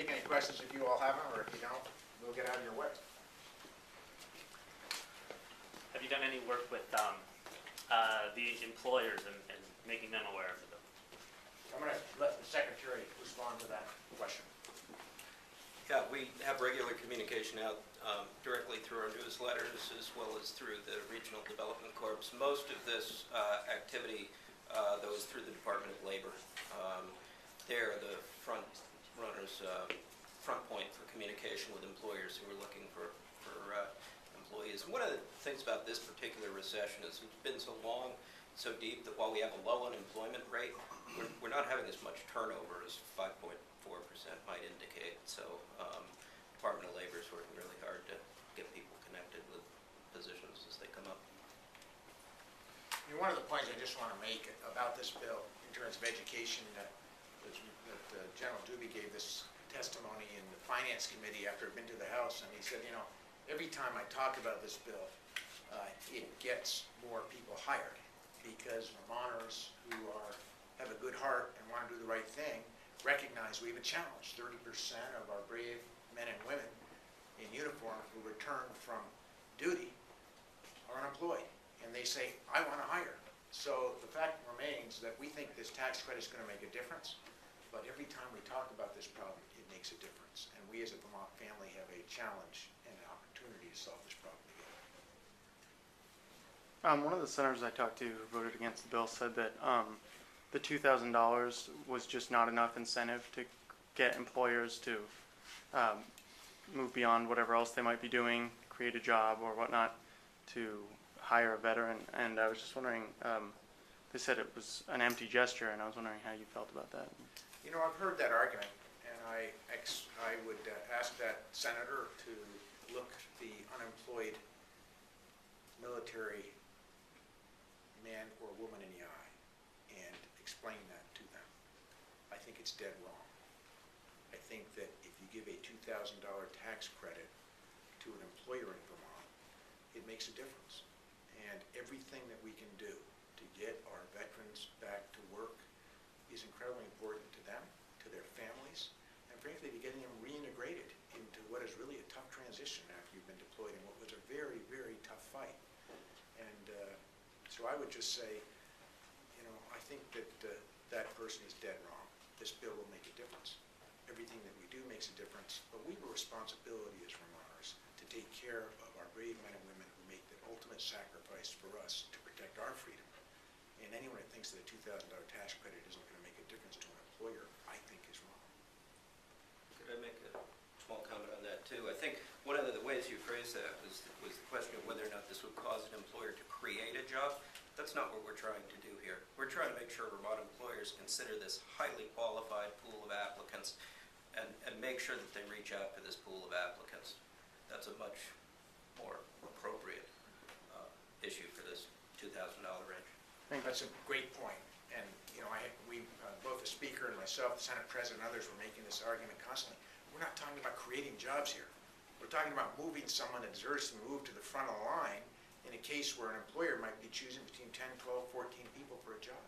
take any questions if you all have them, or if you don't, we'll get out of your way. Have you done any work with the employers and making them aware of the bill? I'm going to let the secretary respond to that question. Yeah, we have regular communication out directly through our newsletters as well as through the Regional Development Corps. Most of this activity though is through the Department of Labor. They're the front runners, front point for communication with employers who are looking for employees. And one of the things about this particular recession is it's been so long, so deep, that while we have a low unemployment rate, we're not having as much turnover as 5.4% might indicate. So Department of Labor is working really hard to get people connected with positions as they come up. And one of the points I just want to make about this bill in terms of education, that General Dubey gave this testimony in the Finance Committee after it had been to the House, and he said, you know, every time I talk about this bill, it gets more people hired, because Vermonters who have a good heart and want to do the right thing recognize we have a challenge. 30% of our brave men and women in uniform who return from duty are unemployed, and they say, I want to hire. So the fact remains that we think this tax credit is going to make a difference, but every time we talk about this problem, it makes a difference. And we as a Vermont family have a challenge and an opportunity to solve this problem together. One of the senators I talked to who voted against the bill said that the $2,000 was just not enough incentive to get employers to move beyond whatever else they might be doing, create a job or whatnot, to hire a veteran. And I was just wondering, they said it was an empty gesture, and I was wondering how you felt about that. You know, I've heard that argument, and I would ask that senator to look the unemployed military man or woman in the eye and explain that to them. I think it's dead wrong. I think that if you give a $2,000 tax credit to an employer in Vermont, it makes a difference. And everything that we can do to get our veterans back to work is incredibly important to them, to their families, and frankly to getting them reintegrated into what is really a tough transition after you've been deployed in what was a very, very tough fight. And so I would just say, you know, I think that that person is dead wrong. This bill will make a difference. Everything that we do makes a difference, but we have a responsibility as Vermonters to take care of our brave men and women who make the ultimate sacrifice for us to protect our freedom. And anyone that thinks that a $2,000 tax credit isn't going to make a difference to an employer, I think is wrong. Could I make a small comment on that too? I think one of the ways you phrased that was the question of whether or not this would cause an employer to create a job. That's not what we're trying to do here. We're trying to make sure Vermont employers consider this highly qualified pool of applicants and make sure that they reach out to this pool of applicants. That's a much more appropriate issue for this $2,000 range. That's a great point. And you know, both the speaker and myself, the Senate President, and others were making this argument constantly. We're not talking about creating jobs here. We're talking about moving someone that deserves to move to the front of the line in a case where an employer might be choosing between 10, 12, 14 people for a job.